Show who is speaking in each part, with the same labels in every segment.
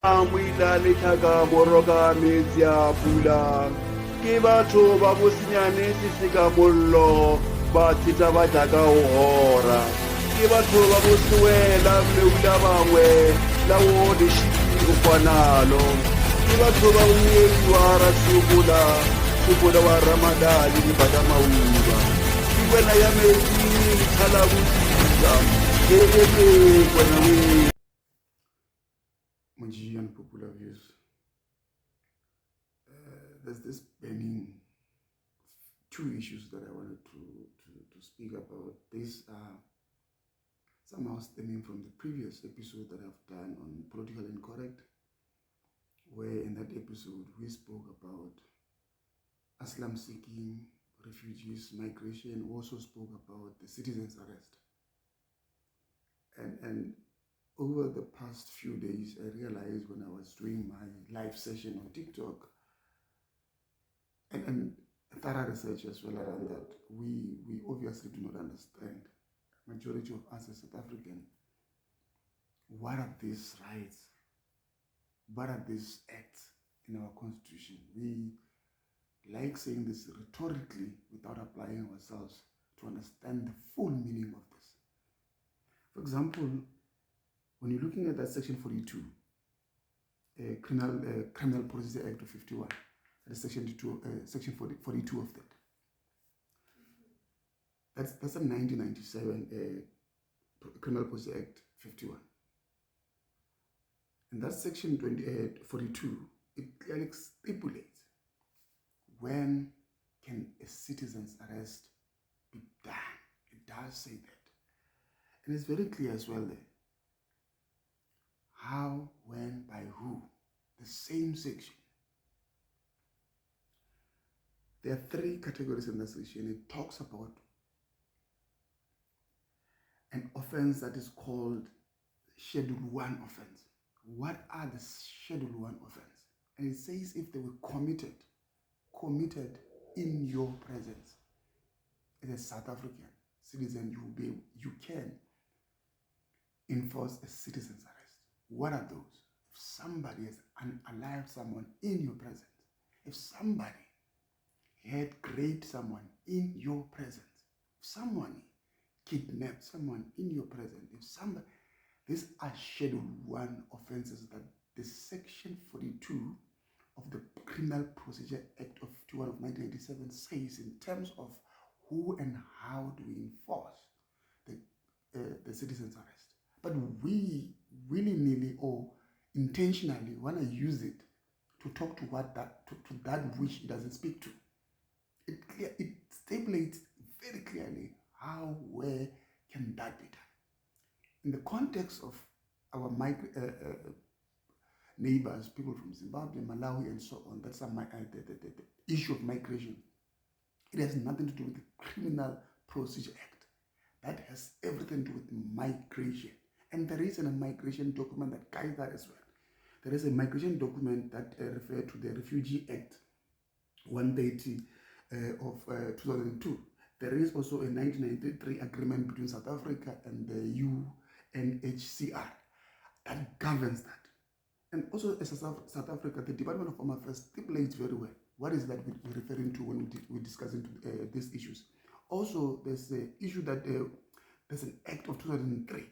Speaker 1: Amuila lethaka boroka metsi a pula ke batho ba bosinyane seseka mollo ba tsheta ba jaaka go gora ke batho ba boswela meula bangwe la wo lešiti go kwanalo ke batho ba bonyedi wa rasobola wa ramadane dipata mauba ke kwena ya metsi thala bosika ke kwena we Mugee, Unpopular views. There's this burning two issues that I wanted to speak about. These are somehow stemming from the previous episode that I've done on Political Incorrect, where in that episode we spoke about asylum seeking, refugees, migration. We also spoke about the citizens' arrest. And over the past few days, I realized when I was doing my live session on TikTok and thorough research as well around that, we obviously do not understand, majority of us as South African, what are these rights? What are these acts in our constitution? We like saying this rhetorically without applying ourselves to understand the full meaning of this. For example, when you're looking at that Section 42, Criminal Procedure Act of 51, that is Section 42 of that. That's a 1997 Criminal Procedure Act 51. And that Section 42, it clearly stipulates when can a citizen's arrest be done. It does say that. And it's very clear as well there. How, when, by who. The same section. There are three categories in that section. It talks about an offense that is called Schedule 1 offense. What are the Schedule 1 offense? And it says if they were committed in your presence. As a South African citizen, you can enforce a citizen's arrest. What are those? If somebody has unalived someone in your presence, if somebody had raped someone in your presence, if someone kidnapped someone in your presence, if somebody, these are Schedule 1 offenses that the Section 42 of the Criminal Procedure Act of 51 of 1987 says in terms of who and how do we enforce the citizen's arrest. But we willy-nilly or intentionally want to use it to talk to that which it doesn't speak to. It stipulates very clearly how, where can that be done. In the context of our neighbors, people from Zimbabwe, Malawi, and so on, that's the issue of migration. It has nothing to do with the Criminal Procedure Act. That has everything to do with migration. And there is a migration document that guides that as well. There is a migration document that refers to the Refugee Act 130 of 2002. There is also a 1993 agreement between South Africa and the UNHCR that governs that. And also as South Africa, the Department of Home Affairs stipulates very well what is that we're referring to when we're discussing these issues. Also, there's the issue that there's an Act of 2003.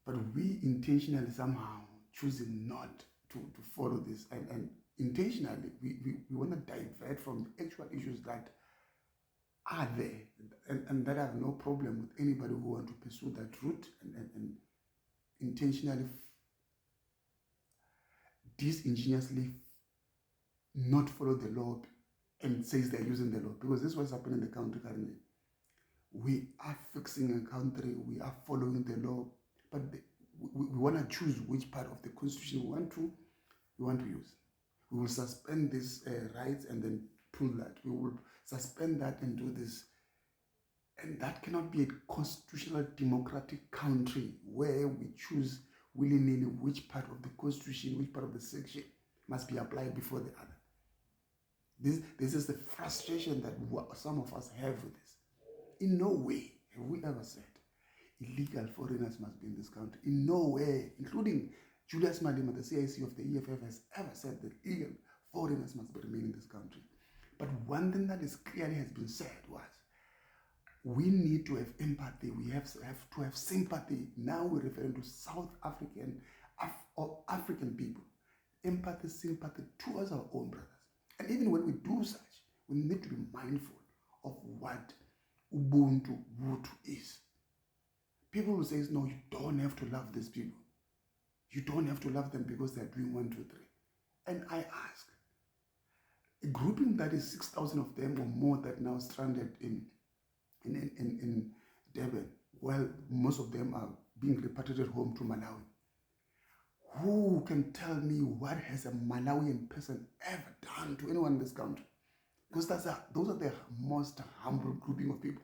Speaker 1: But we intentionally somehow choosing not to follow this. And intentionally, we want to divert from the actual issues that are there. And that I have no problem with anybody who wants to pursue that route and intentionally, disingenuously not follow the law and says they're using the law. Because this is what's happening in the country currently. We are fixing a country, we are following the law, but we want to choose which part of the constitution we want to use. We will suspend these rights and then pull that. We will suspend that and do this. And that cannot be a constitutional democratic country where we choose willy-nilly which part of the constitution, which part of the section must be applied before the other. This is the frustration that some of us have with this. In no way have we ever said illegal foreigners must be in this country. In nowhere, including Julius Malema, the CIC of the EFF, has ever said that illegal foreigners must remain in this country. But one thing that is clearly has been said was, we need to have empathy. We have to have sympathy. Now we're referring to South African or African people. Empathy, sympathy towards our own brothers. And even when we do such, we need to be mindful of what Ubuntu Hutu is. People will say, no, you don't have to love these people. You don't have to love them because they're doing 1, 2, 3. And I ask, a grouping that is 6,000 of them or more that now stranded in Durban, while most of them are being repatriated home to Malawi. Who can tell me what has a Malawian person ever done to anyone in this country? Because those are the most humble grouping of people.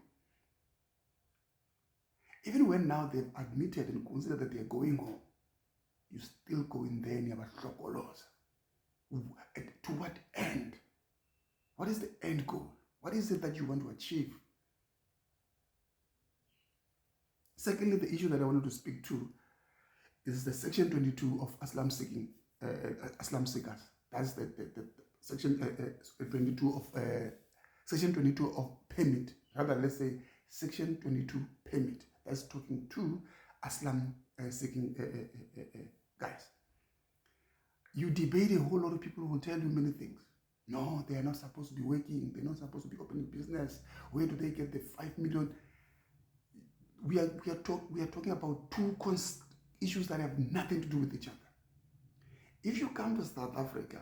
Speaker 1: Even when now they've admitted and considered that they're going home, you still go in there and you have a shokolos. To what end? What is the end goal? What is it that you want to achieve? Secondly, the issue that I wanted to speak to is the Section 22 of Asylum seekers. That's the Section 22 of Section 22 of permit. Rather, let's say Section 22 permit. That's talking to asylum seeking guys. You debate a whole lot of people who will tell you many things. No, they are not supposed to be working. They're not supposed to be opening business. Where do they get the 5 million? We are talking about two issues that have nothing to do with each other. If you come to South Africa,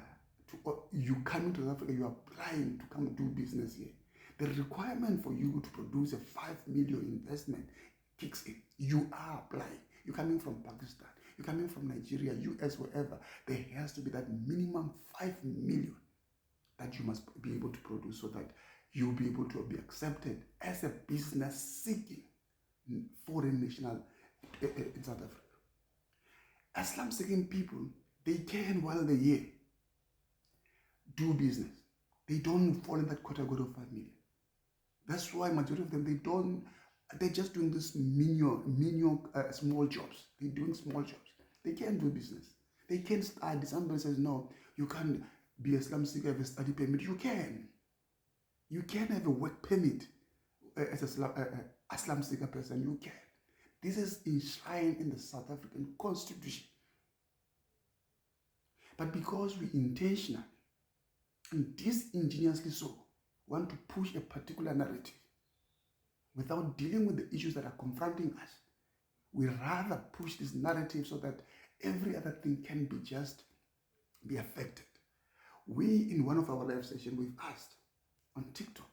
Speaker 1: you are applying to come do business here. The requirement for you to produce a 5 million investment kicks in. You are applying. You're coming from Pakistan. You're coming from Nigeria, US, wherever. There has to be that minimum 5 million that you must be able to produce so that you'll be able to be accepted as a business seeking foreign national in South Africa. Asylum seeking people, they can, while they're here, do business. They don't fall in that category of 5 million. That's why majority of them, they're just doing this menial small jobs. They're doing small jobs. They can't do business. They can't study. Somebody says, no, you can't be a slum seeker, have a study permit. You can. You can have a work permit as a slum seeker person. You can. This is enshrined in the South African Constitution. But because we intentionally and disingenuously so want to push a particular narrative without dealing with the issues that are confronting us, we rather push this narrative so that every other thing can be affected. We, in one of our live sessions, we've asked on TikTok,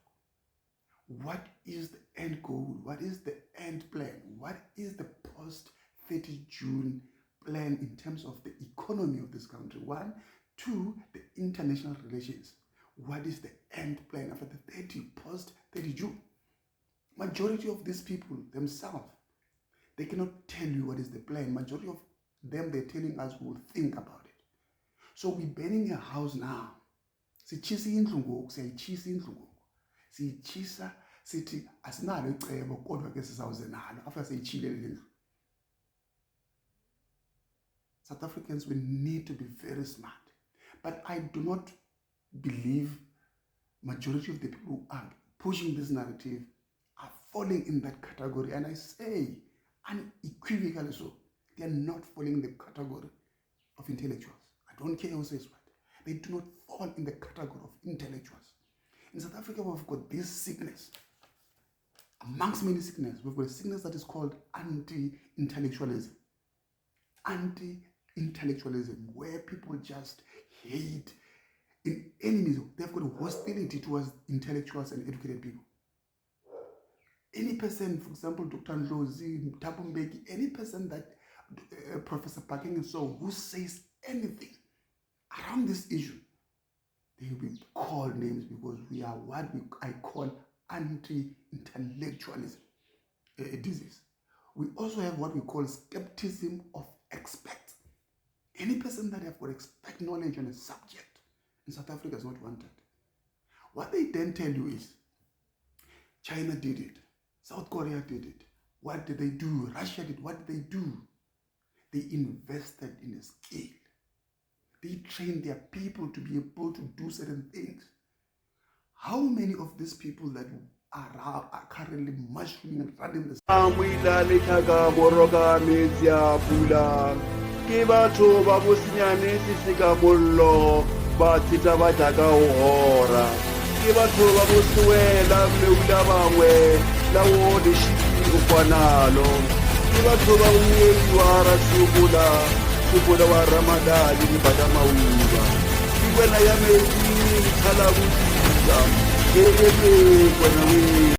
Speaker 1: what is the end goal? What is the end plan? What is the post-30 June plan in terms of the economy of this country? 1, 2, the international relations. What is the end plan after the post-30 June? Majority of these people themselves, they cannot tell you what is the plan. Majority of them, they're telling us we'll think about it. So we're burning a house now. Sichisa indlu ngoku, siyayitshisa indlu ngoku. Siyitshisa sithi asinalo icebo kodwa ke sizawuze nalo after siyitshilele le ndlu. South Africans, we need to be very smart. But I do not believe majority of the people who are pushing this narrative are falling in that category. And I say unequivocally so. They are not falling in the category of intellectuals. I don't care who says what. They do not fall in the category of intellectuals. In South Africa, we've got this sickness. Amongst many sicknesses, we've got a sickness that is called anti-intellectualism. Anti-intellectualism, where people just hate enemies. They've got hostility towards intellectuals and educated people. Any person, for example, Dr. Ndlozi, Thabo Mbeki, any person that Professor Parking and so, who says anything around this issue, they will be called names because we are what I call anti-intellectualism, a disease. We also have what we call skepticism of experts. Any person that have got expert knowledge on a subject in South Africa is not wanted. What they then tell you is, China did it, South Korea did it, What did they do? Russia did. What did they do? They invested in a skill. They trained their people to be able to do certain things. How many of these people that are currently mushrooming, running the ke batho ba bosinyane seseka mollo ba tshita ba jaaka hora ke batho ba boswela mmeula bangwe la wo le shiki go kwanalo ke batho ba unyedi wa rasubula subula wa ramadani ni bada mauba ke kwena ya metsi thala botsa ke kwena we